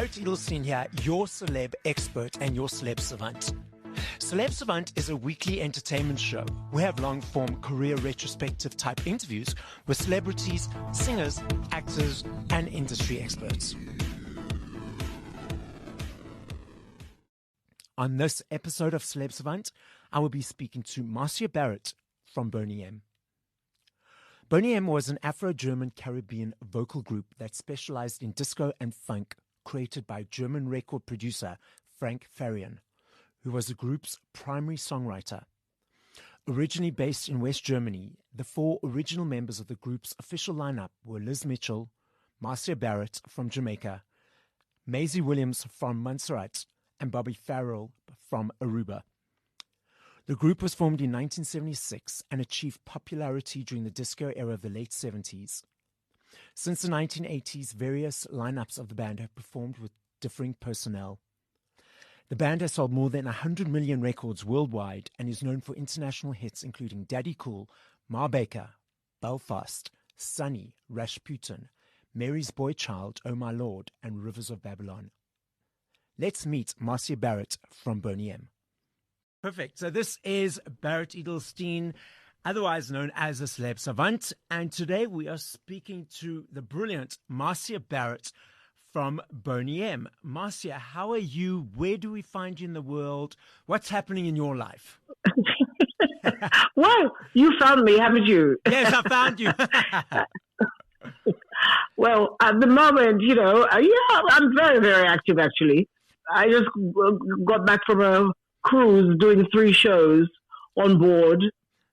Barret Edelstein here, your celeb expert and your celeb savant. Celeb Savant is a weekly entertainment show. We have long-form career retrospective type interviews with celebrities, singers, actors, and industry experts. On this episode of Celeb Savant, I will be speaking to Marcia Barrett from Boney M. Boney M was an Afro-German Caribbean vocal group that specialized in disco and funk, created by German record producer Frank Farian, who was the group's primary songwriter. Originally based in West Germany, the four original members of the group's official lineup were Liz Mitchell, Marcia Barrett from Jamaica, Maisie Williams from Montserrat, and Bobby Farrell from Aruba. The group was formed in 1976 and achieved popularity during the disco era of the late 70s. Since the 1980s, various lineups of the band have performed with differing personnel. The band has sold more than 100 million records worldwide and is known for international hits including Daddy Cool, Ma Baker, Belfast, Sunny, Rasputin, Mary's Boy Child, Oh My Lord, and Rivers of Babylon. Let's meet Marcia Barrett from Boney M. Perfect. So this is Barret Edelstein, otherwise known as the Celeb Savant, and today we are speaking to the brilliant Marcia Barrett from Boney M. Marcia, how are you? Where do we find you in the world? What's happening in your life? Well, you found me, haven't you? Yes, I found you. Well, at the moment, I'm very, very active, actually. I just got back from a cruise doing 3 shows on board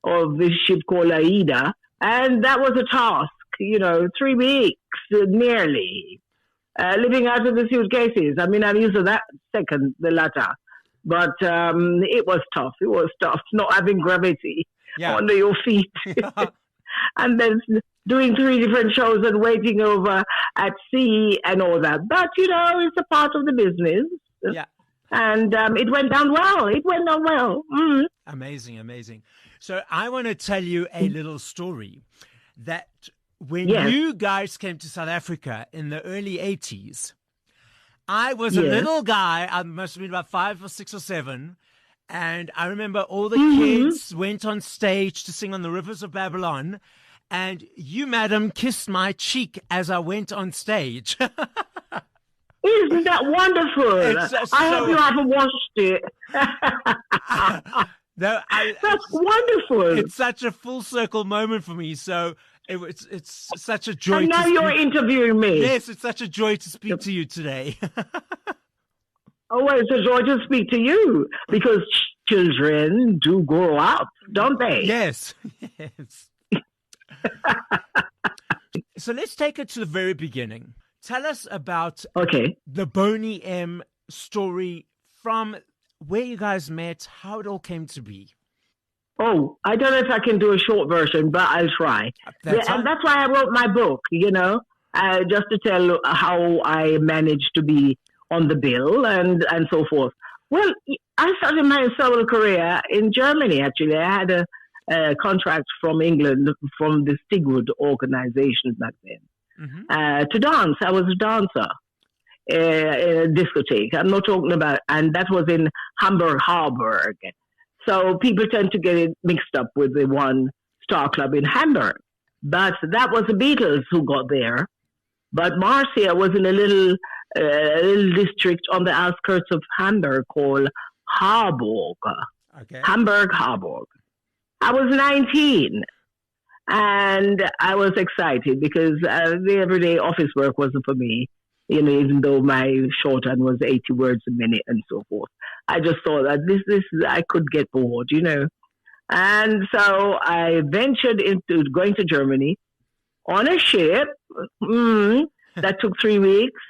of this ship called Aida, and that was a task, 3 weeks nearly. Living out of the suitcases. I mean, I'm used to that second, the latter. But it was tough. It was tough not having gravity under your feet. And then doing 3 different shows and waiting over at sea and all that. But, it's a part of the business. Yeah. And it went down well. It went down well. Mm. Amazing, amazing. So I want to tell you a little story that when you guys came to South Africa in the early 80s, I was a little guy. I must have been about 5 or 6 or 7. And I remember all the kids went on stage to sing on the Rivers of Babylon. And you, madam, kissed my cheek as I went on stage. Isn't that wonderful? I hope you haven't watched it. No, that's wonderful. It's such a full circle moment for me. So it's such a joy. And now you're interviewing me. Yes, it's such a joy to speak to you today. Oh, well, it's a joy to speak to you because children do grow up, don't they? Yes, yes. So let's take it to the very beginning. Tell us about the Boney M story, from where you guys met, how it all came to be. Oh, I don't know if I can do a short version, but I'll try. And that's why I wrote my book, just to tell how I managed to be on the bill and so forth. Well, I started my solo career in Germany, actually. I had a contract from England, from the Stigwood organization back then. To dance. I was a dancer in a discotheque. I'm not talking about, and that was in Hamburg Harburg. So people tend to get it mixed up with the one star club in Hamburg. But that was the Beatles who got there. But Marcia was in a little district on the outskirts of Hamburg called Harburg. Okay. Hamburg Harburg. I was 19. And I was excited because the everyday office work wasn't for me, even though my shorthand was 80 words a minute and so forth. I just thought that this I could get bored, And so I ventured into going to Germany on a ship that took 3 weeks.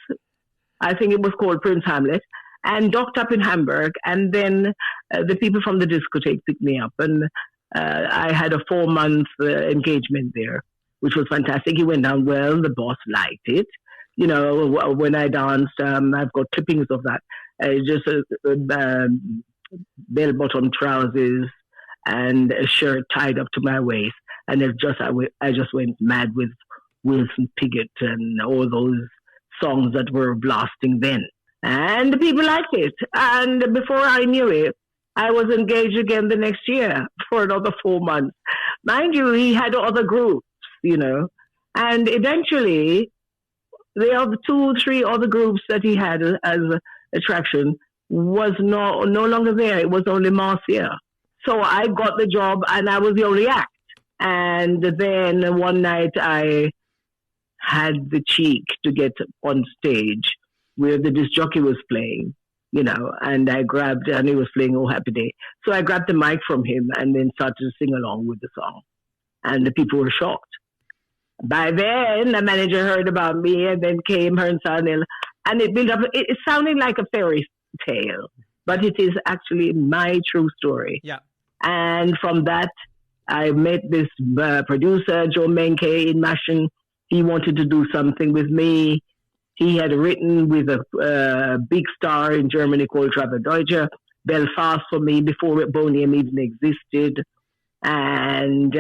I think it was called Prince Hamlet, and docked up in Hamburg. And then the people from the discotheque picked me up, and I had a 4-month engagement there, which was fantastic. It went down well. The boss liked it. When I danced, I've got clippings of that. Just bell-bottom trousers and a shirt tied up to my waist. And I just went mad with Wilson Piggott and all those songs that were blasting then. And the people liked it. And before I knew it, I was engaged again the next year for another 4 months. Mind you, he had other groups, and eventually the other 2, 3 other groups that he had as attraction was no longer there. It was only Marcia. So I got the job and I was the only act. And then one night I had the cheek to get on stage where the disc jockey was playing, and I grabbed, and he was playing Oh Happy Day. So I grabbed the mic from him and then started to sing along with the song. And the people were shocked. By then, the manager heard about me and then came, her and Sanil, and it built up. It sounded like a fairy tale, but it is actually my true story. Yeah. And from that, I met this producer, Joe Menke in Maschen. He wanted to do something with me. He had written with a big star in Germany called Trevor Deutscher, Belfast for me before Boney M even existed, and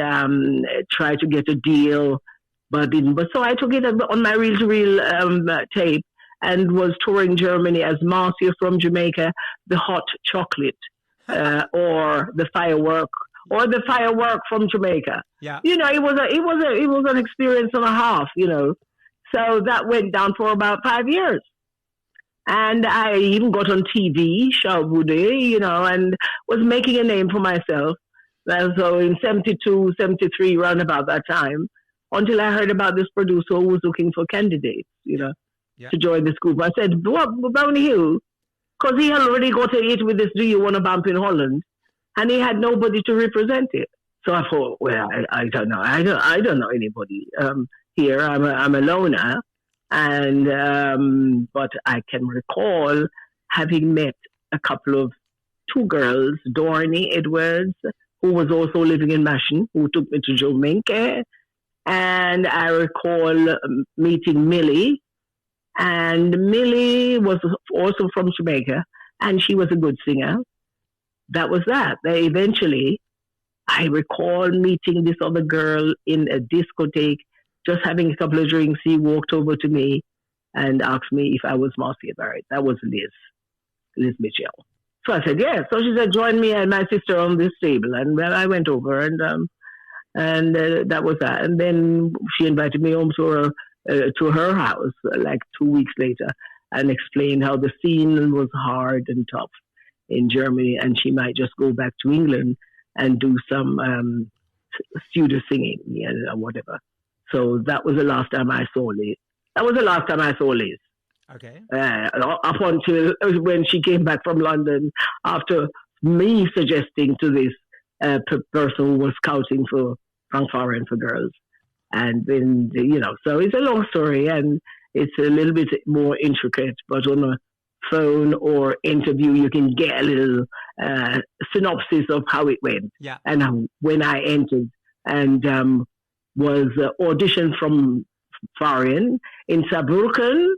tried to get a deal, but didn't. But so I took it on my reel-to-reel tape and was touring Germany as Marcia from Jamaica, the hot chocolate, or the firework. Or the firework from Jamaica. Yeah. It was an experience and a half, So that went down for about 5 years. And I even got on TV, Shawwoody, and was making a name for myself. And so in 72, 73, around about that time, until I heard about this producer who was looking for candidates, to join this group. I said, what, Boney Hill? Because he had already got a hit with this Do You Want to Bump in Holland? And he had nobody to represent it. So I thought, well, I don't know. I don't know anybody here. I'm a loner. And but I can recall having met a couple of 2 girls, Dorney Edwards, who was also living in Maschen, who took me to Joe Menke. And I recall meeting Millie. And Millie was also from Jamaica, and she was a good singer. That was that. Eventually, I recall meeting this other girl in a discotheque, just having a couple of drinks. He walked over to me and asked me if I was Marcia Barrett. That was Liz Mitchell. So I said, yes. So she said, join me and my sister on this table. And I went over and that was that. And then she invited me home to her house like 2 weeks later and explained how the scene was hard and tough in Germany, and she might just go back to England and do some studio singing, or whatever. So that was the last time I saw Liz. Okay. Up until when she came back from London after me suggesting to this person who was scouting for fanfare for girls. And then, so it's a long story and it's a little bit more intricate, but on a phone or interview, you can get a little synopsis of how it went. Yeah. And when I entered and was auditioned from Florian in Saarbrücken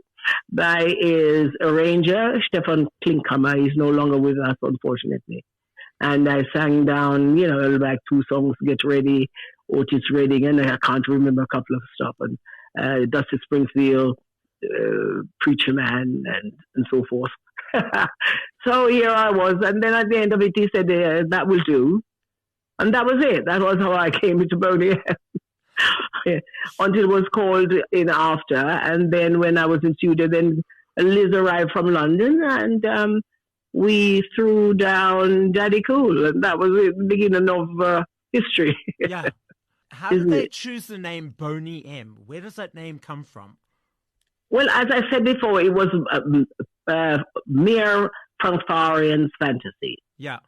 by his arranger, Stefan Klinkhammer. He's no longer with us, unfortunately. And I sang down, like 2 songs, Get Ready, Otis Redding, and I can't remember a couple of stuff. And Dusty Springfield, Preacher Man, and so forth. So here I was. And then at the end of it, he said, that will do. And that was it. That was how I came into Boney M. Until it was called in after. And then when I was in studio, then Liz arrived from London and we threw down Daddy Cool. And that was the beginning of history. Yeah. How did they choose the name Boney M? Where does that name come from? Well, as I said before, it was mere fanfare's fantasy. Yeah.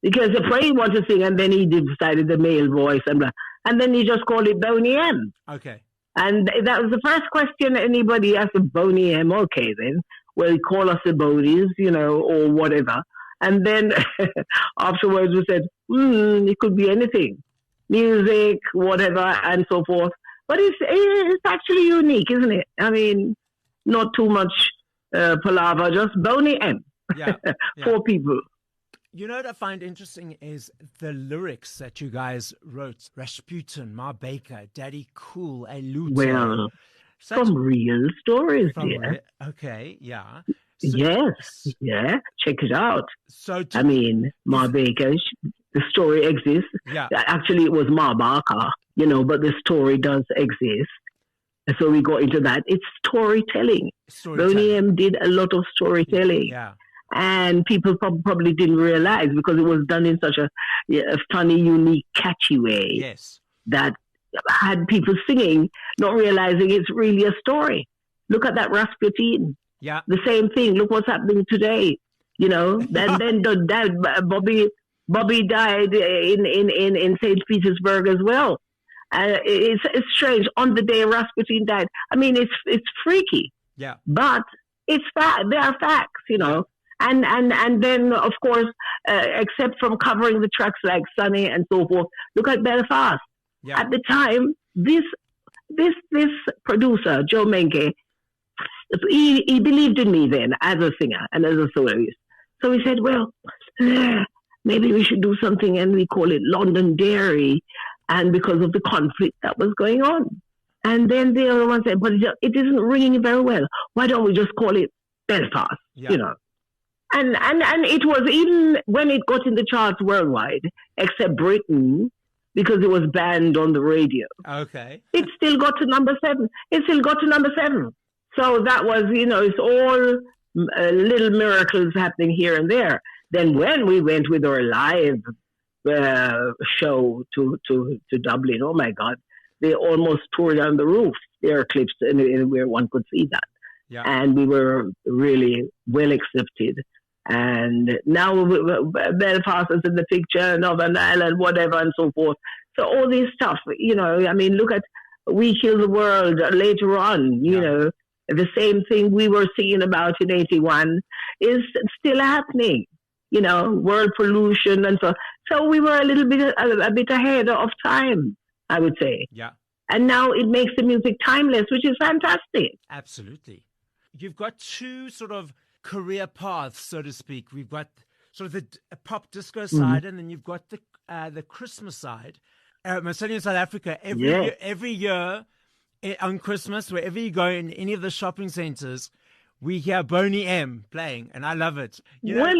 Because the play he wanted to sing, and then he decided the male voice, and then he just called it Boney M. Okay. And that was the first question anybody asked, Boney M. Okay, then. Well, call us the Bonies, or whatever. And then afterwards we said, it could be anything. Music, whatever, and so forth. But it's actually unique, isn't it? I mean, not too much palaver, just Boney M. Yeah. For people. What I find interesting is the lyrics that you guys wrote. Rasputin, Ma Baker, Daddy Cool, a Luto. Well, From real stories, dear. Okay, yeah. So, yes, yeah. Check it out. So, Ma Baker, the story exists. Yeah. Actually, it was Ma Barker, but the story does exist. So we got into that. It's storytelling. Boney M did a lot of storytelling. Yeah. And people probably didn't realize because it was done in such a funny, unique, catchy way. Yes. That had people singing, not realizing it's really a story. Look at that Rasputin. Yeah. The same thing. Look what's happening today. Then Bobby died in St. Petersburg as well. It's strange. On the day Rasputin died, it's freaky. Yeah. But it's fact. There are facts, And then, of course, except from covering the tracks like Sunny and so forth, look at Belfast. Yeah. At the time, this producer, Joe Menke, he believed in me then as a singer and as a soloist. So he said, well, maybe we should do something, and we call it Londonderry, and because of the conflict that was going on. And then the other one said, but it isn't ringing very well. Why don't we just call it Belfast, And it was, even when it got in the charts worldwide, except Britain, because it was banned on the radio. Okay. It still got to number 7. So that was, it's all little miracles happening here and there. Then when we went with our live show to Dublin, oh my God, they almost tore down the roof. There are clips where one could see that. Yeah. And we were really well accepted. And now Belfast is in the picture, Northern Ireland, whatever, and so forth. So all this stuff, look at We Kill the World later on, the same thing we were singing about in 81 is still happening, world pollution and so. So we were a bit ahead of time, I would say. Yeah. And now it makes the music timeless, which is fantastic. Absolutely. You've got two sort of career paths, so to speak. We've got sort of the pop disco side, and then you've got the Christmas side. Certainly in South Africa, every year on Christmas, wherever you go in any of the shopping centres, we hear Boney M playing, and I love it. Well,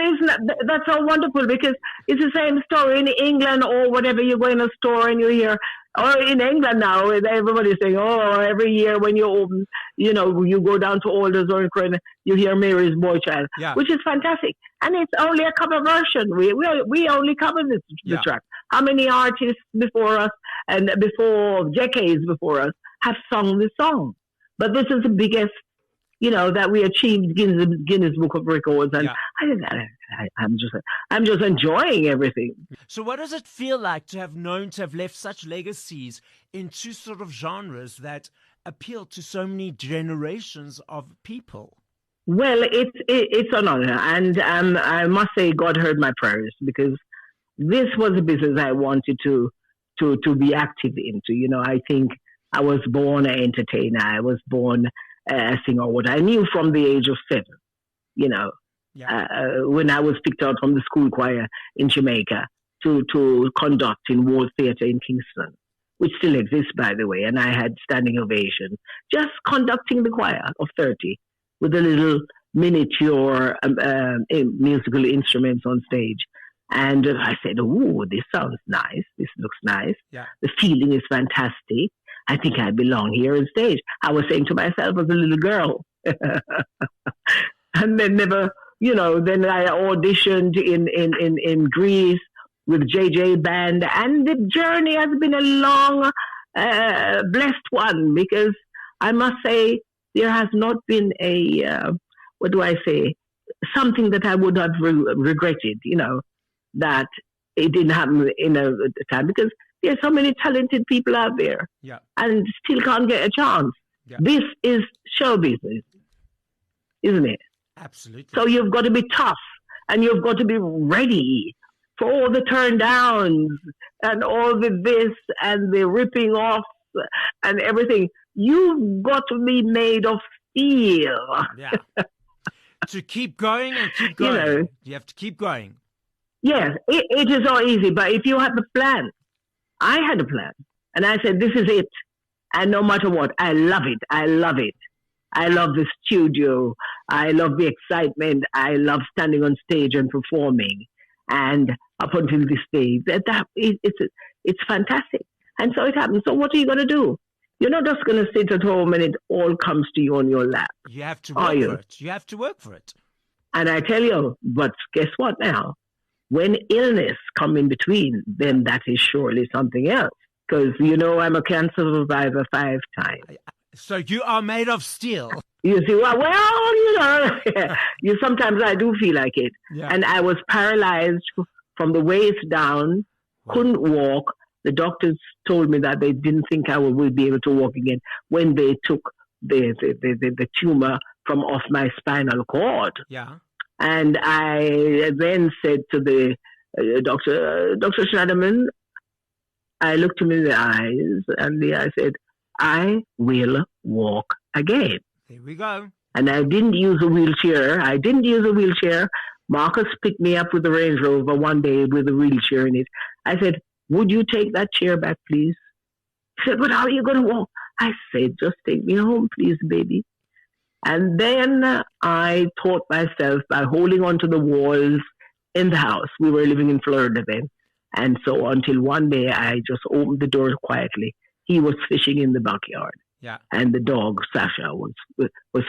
that's so wonderful, because it's the same story in England or whatever. You go in a store and you hear, or in England now, everybody's saying, oh, every year when you open, you go down to Alders or Ukraine, you hear Mary's Boy Child, which is fantastic. And it's only a cover version. We only cover the track. How many artists before us and decades before us have sung this song? But this is the biggest, that we achieved Guinness Book of Records, and I'm just enjoying everything. So, what does it feel like to have left such legacies in two sort of genres that appeal to so many generations of people? Well, it's an honor, and I must say God heard my prayers, because this was a business I wanted to be active into. I think I was born an entertainer. I was born a singer. What I knew from the age of 7, when I was picked out from the school choir in Jamaica to conduct in Ward Theatre in Kingston, which still exists, by the way. And I had standing ovation just conducting the choir of 30 with the little miniature musical instruments on stage. And I said, oh, this sounds nice. This looks nice. Yeah. The feeling is fantastic. I think I belong here on stage. I was saying to myself as a little girl. And then then I auditioned in Greece with JJ Band. And the journey has been a long, blessed one, because I must say there has not been something that I would have regretted, that it didn't happen in a time, because there's so many talented people out there, and still can't get a chance. Yeah. This is show business, isn't it? Absolutely. So you've got to be tough, and you've got to be ready for all the turn downs and all the this and the ripping off and everything. You've got to be made of steel. Yeah. To keep going and keep going. You have to keep going. Yes, it is all easy, but if you have a plan, I had a plan, and I said, this is it. And no matter what, I love it. I love it. I love the studio. I love the excitement. I love standing on stage and performing. And up until this day, it's fantastic. And so it happens. So what are you going to do? You're not just going to sit at home and it all comes to you on your lap. You have to work for it. You have to work for it. And I tell you, but guess what now? When illness come in between, then that is surely something else. Because, I'm a cancer survivor 5 times. So you are made of steel. You see, sometimes I do feel like it. Yeah. And I was paralyzed from the waist down, couldn't walk. The doctors told me that they didn't think I would be able to walk again when they took the tumor from off my spinal cord. Yeah. And I then said to the Dr. Schneiderman, I looked him in the eyes and I said, I will walk again. Here we go. And I didn't use a wheelchair. Marcus picked me up with the Range Rover one day with a wheelchair in it. I said, would you take that chair back, please? He said, but how are you going to walk? I said, just take me home, please, baby. And then I taught myself by holding onto the walls in the house. We were living in Florida then. And so until one day I just opened the door quietly. He was fishing in the backyard. Yeah. And the dog, Sasha, was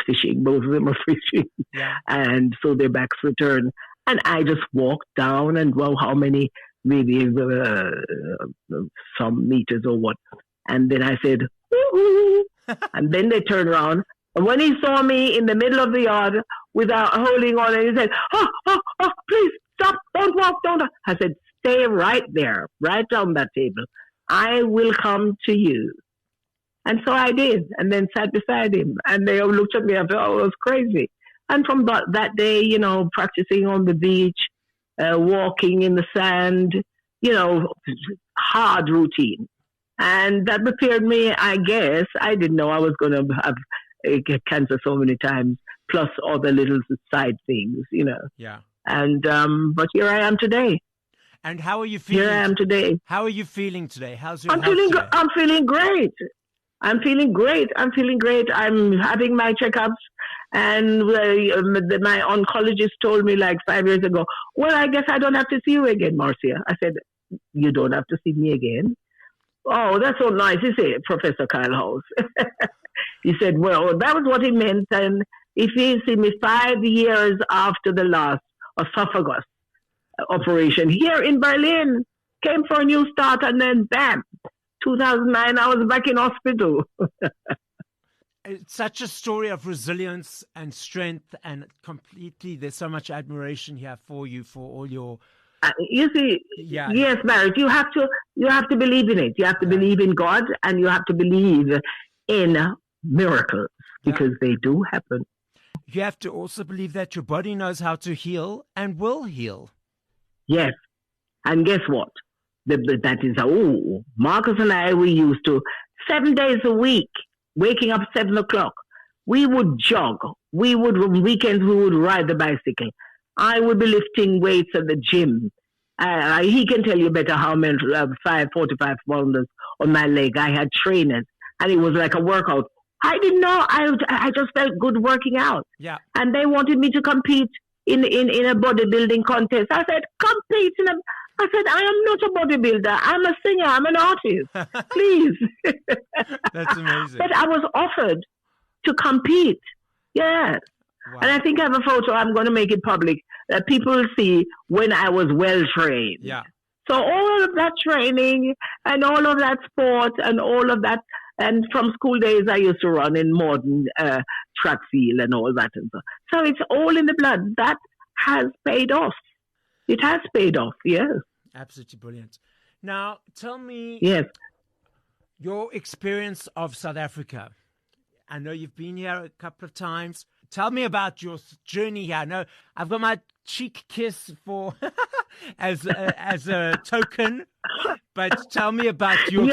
fishing. Both of them were fishing. Yeah. And so their backs were turned. And I just walked down and, how many, maybe some meters or what. And then I said, woo-hoo. And then they turned around. And when he saw me in the middle of the yard without holding on, and he said, oh, please stop, don't walk, don't. I said, stay right there, right down that table. I will come to you. And so I did, and then sat beside him. And they all looked at me, I thought I was crazy. And from that day, practicing on the beach, walking in the sand, hard routine. And that prepared me, I guess. I didn't know I was going to have cancer so many times, plus other little side things, Yeah. And but here I am today. And how are you feeling? Here I am today. How are you feeling today? How's your I'm health feeling. today? I'm feeling great. I'm feeling great. I'm having my checkups, and my oncologist told me like 5 years ago, well, I guess I don't have to see you again, Marcia. I said, you don't have to see me again? Oh, that's so nice, you say, Professor Kyle House. He said, well, that was what he meant. And if he see me 5 years after the last esophagus operation here in Berlin, came for a new start, and then bam, 2009, I was back in hospital. It's such a story of resilience and strength, and completely, there's so much admiration here for you, for all your... you see, yeah. Yes, Barret, you have to believe in it. You have to believe in God, and you have to believe in miracles, because they do happen. You have to also believe that your body knows how to heal and will heal. Yes. And guess what? That is, Marcus and I, we used to, 7 days a week, waking up 7 o'clock. We would jog. On weekends, we would ride the bicycle. I would be lifting weights at the gym. He can tell you better how many, 45 pounders on my leg. I had trainers, and it was like a workout. I didn't know. I just felt good working out. Yeah. And they wanted me to compete in a bodybuilding contest. I said, compete I said, I am not a bodybuilder. I'm a singer. I'm an artist. Please. That's amazing. But I was offered to compete. Yes. Wow. And I think I have a photo. I'm going to make it public that people will see when I was well trained. Yeah. So all of that training and all of that sport and all of that, and from school days I used to run in modern track field and all that and so it's all in the blood. That has paid off. It has paid off. Yes. Absolutely brilliant. Now, tell me your experience of South Africa. I know you've been here a couple of times. Tell me about your journey here. I know I've got my cheek kiss for as a token, but tell me about your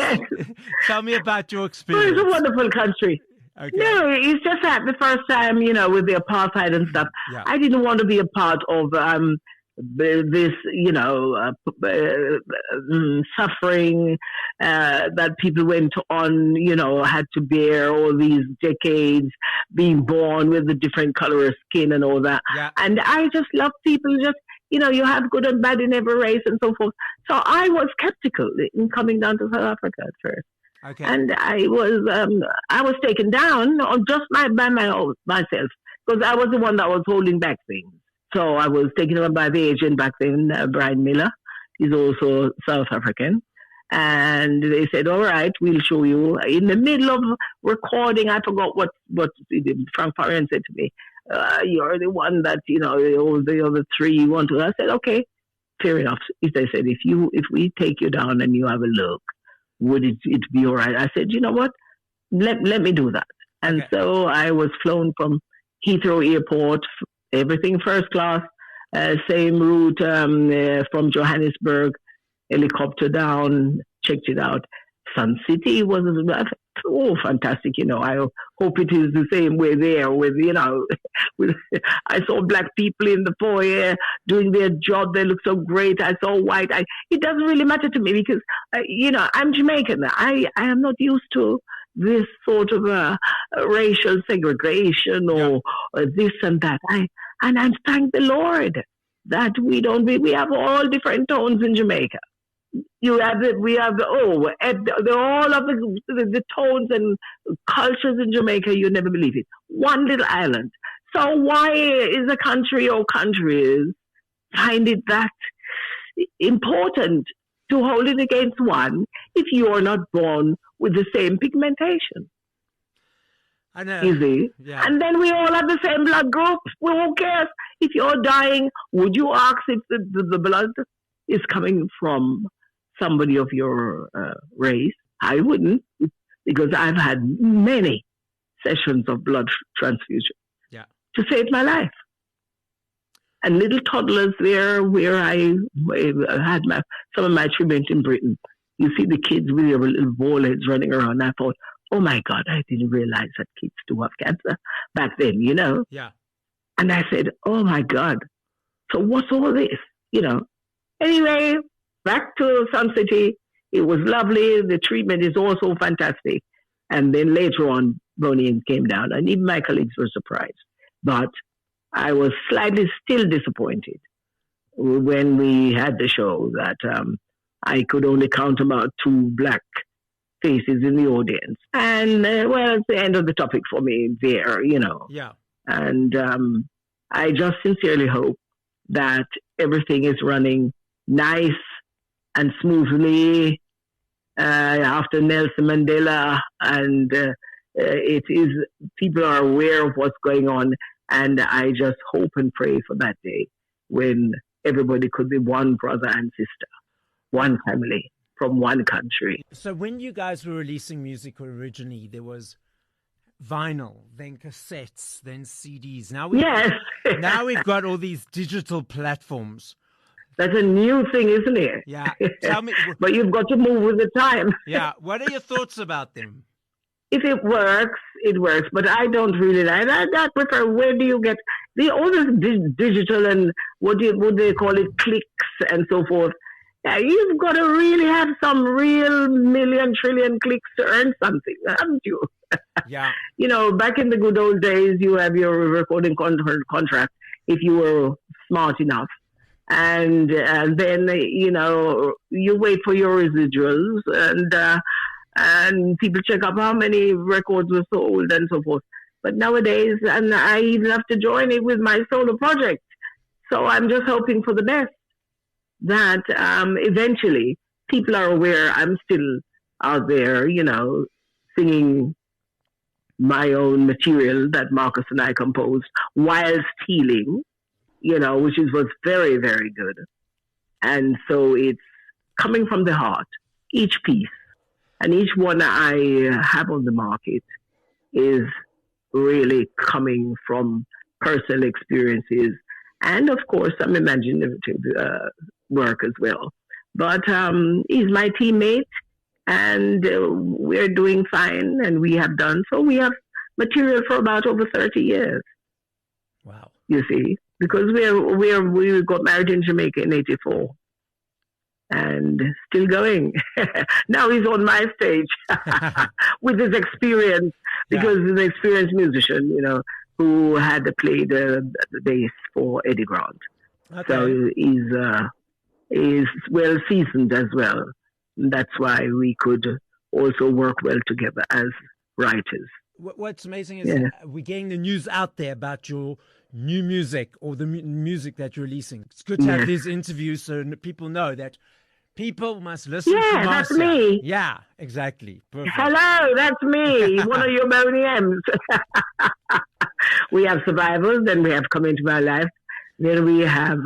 tell me about your experience. Well, it's a wonderful country. Okay. No, it's just that the first time, with the apartheid and stuff, I didn't want to be a part of this, suffering that people went on, had to bear all these decades, being born with a different color of skin and all that. Yeah. And I just love people you have good and bad in every race and so forth. So I was skeptical in coming down to South Africa at first. Okay. And I was taken down on just by myself, because I was the one that was holding back things. So I was taken over by the agent back then, Brian Miller. He's also South African. And they said, all right, we'll show you. In the middle of recording, I forgot what Frank Farren said to me. You're the one that, the other three want to. I said, okay, fair enough. They said, if we take you down and you have a look, would it be all right? I said, you know what? Let me do that. And so I was flown from Heathrow Airport, everything first class, same route from Johannesburg, helicopter down, checked it out. Sun City was fantastic. I hope it is the same way there I saw black people in the foyer doing their job. They look so great. I saw white. It doesn't really matter to me because, I'm Jamaican. I am not used to this sort of racial segregation or this and that. And I thank the Lord that we have all different tones in Jamaica. All of the tones and cultures in Jamaica, you never believe it. One little island. So why is a country or countries find it that important to hold it against one if you are not born with the same pigmentation? I know. You see? Yeah. And then we all have the same blood group. Well, who cares? If you're dying, would you ask if the blood is coming from somebody of your race? I wouldn't, because I've had many sessions of blood transfusion to save my life. And little toddlers there where I had some of my treatment in Britain. You see the kids with their little ball heads running around. I thought, oh my God, I didn't realize that kids do have cancer back then, Yeah. And I said, oh my God, so what's all this, Anyway, back to Sun City. It was lovely. The treatment is also fantastic. And then later on, Boney M came down, and even my colleagues were surprised. But I was slightly still disappointed when we had the show that I could only count about 2 black faces in the audience. And, it's the end of the topic for me there, Yeah. And I just sincerely hope that everything is running nice and smoothly after Nelson Mandela, and people are aware of what's going on, and I just hope and pray for that day when everybody could be one brother and sister, one family from one country. So when you guys were releasing music originally, there was vinyl, then cassettes, then CDs. Now we've got all these digital platforms. That's a new thing, isn't it? Yeah. Tell me. But you've got to move with the time. Yeah. What are your thoughts about them? If it works, it works. But I don't really like that. I prefer, where do you get all this digital and what they call it, clicks and so forth. Yeah, you've got to really have some real million, trillion clicks to earn something, haven't you? Yeah. Back in the good old days, you have your recording contract if you were smart enough. And then, you wait for your residuals and people check up how many records were sold and so forth. But nowadays, and I even have to join it with my solo project. So I'm just hoping for the best that eventually people are aware I'm still out there, singing my own material that Marcus and I composed whilst healing, which was very, very good. And so it's coming from the heart, each piece. And each one I have on the market is really coming from personal experiences and, of course, some imaginative work as well. But he's my teammate, and we're doing fine, and we have done. So we have material for about over 30 years. Wow. You see? because we got married in Jamaica in '84, and still going. Now he's on my stage with his experience, because he's an experienced musician, you know, who had played the bass for Eddie Grant. Okay. So he's well seasoned as well. That's why we could also work well together as writers. What's amazing is we're getting the news out there about your new music, or the music that you're releasing. It's good to have these interviews so people know that people must listen to Marcia. That's me. Yeah, exactly. Perfect. Hello, that's me, one of your Boney M's. We have Survivors, then we have Come Into My Life, then we have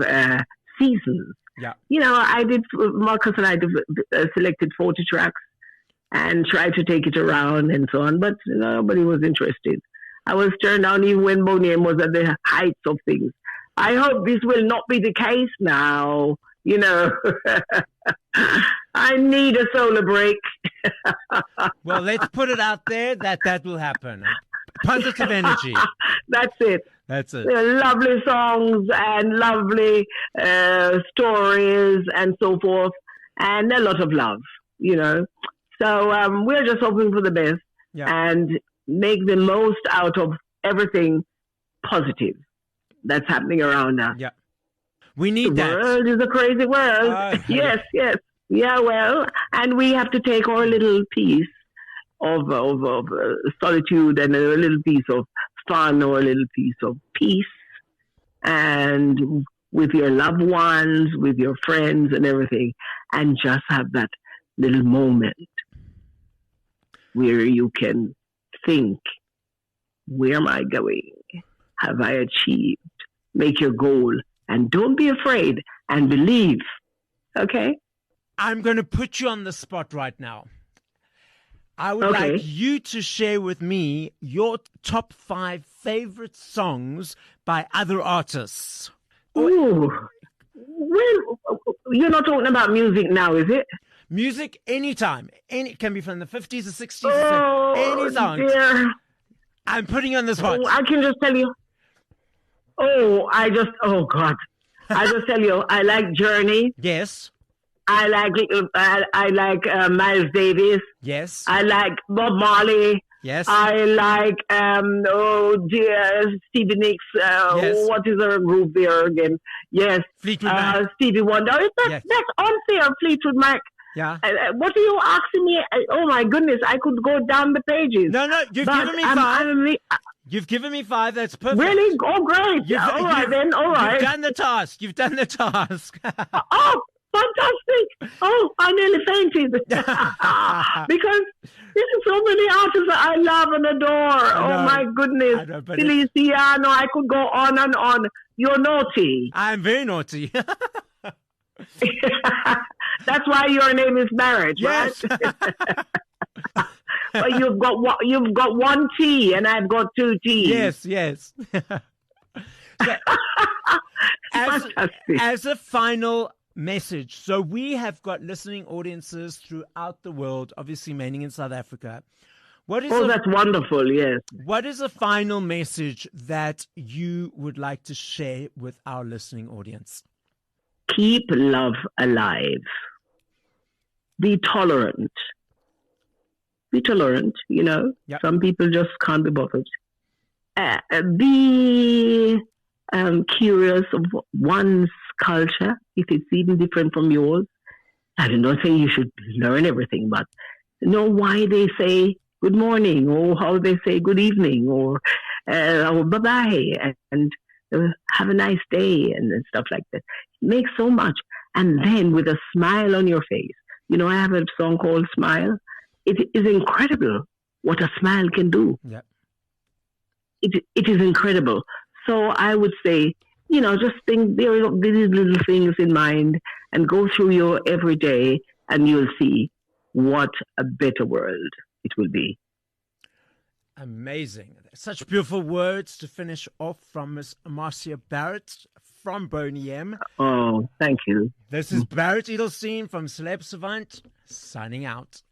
Seasons. Yeah. You know, Marcus and I selected 40 tracks and tried to take it around and so on, but nobody was interested. I was turned down even when Boney M was at the heights of things. I hope this will not be the case now. You know, I need a solo break. Well, let's put it out there that will happen. Positive energy. That's it. That's it. Lovely songs and lovely stories and so forth, and a lot of love, you know. So we're just hoping for the best and make the most out of everything positive that's happening around us. Yeah. We need that. The world is a crazy world. Yes. Yeah, well, and we have to take our little piece of solitude and a little piece of fun or a little piece of peace, and with your loved ones, with your friends and everything, and just have that little moment where you can think, where am I going? Have I achieved? Make your goal. And don't be afraid, and believe. Okay? I'm going to put you on the spot right now. I would like you to share with me your top 5 favorite songs by other artists. Ooh. Well, you're not talking about music now, is it? Music, anytime. It can be from the 50s or 60s. Any song. Dear. I'm putting you on the spot. I can just tell you. God. I just tell you, I like Journey. Yes. I like Miles Davis. Yes. I like Bob Marley. Yes. I like, Stevie Nicks. What is her group there again? Yes. Fleetwood Mac. Stevie Wonder. That's unfair, Fleetwood Mac. Yeah. What are you asking me? Oh, my goodness. I could go down the pages. No. You've given me 5. You've given me 5. That's perfect. Really? Oh, great. All right. You've done the task. Oh, fantastic. Oh, I nearly fainted. Because there's so many artists that I love and adore. Oh, my goodness. Feliciano, I could go on and on. You're naughty. I'm very naughty. That's why your name is Barret, yes. Right? But you've got 1 T and I've got 2 T's. Yes. So, as a final message, so we have got listening audiences throughout the world, obviously mainly in South Africa. That's wonderful, yes. What is a final message that you would like to share with our listening audience? Keep love alive. Be tolerant. You know. Yep. Some people just can't be bothered. Be curious of one's culture, if it's even different from yours. I do not say you should learn everything, but know why they say good morning, or how they say good evening, or bye-bye, and have a nice day, and stuff like that. It makes so much. And then with a smile on your face. You know, I have a song called Smile. It is incredible what a smile can do. Yeah. It is incredible. So I would say, you know, just think these little things in mind and go through your everyday, and you'll see what a better world it will be. Amazing. Such beautiful words to finish off from Ms. Marcia Barrett from Boney M. Oh, thank you. This is Barret Edelstein from CELEB SAVANT, signing out.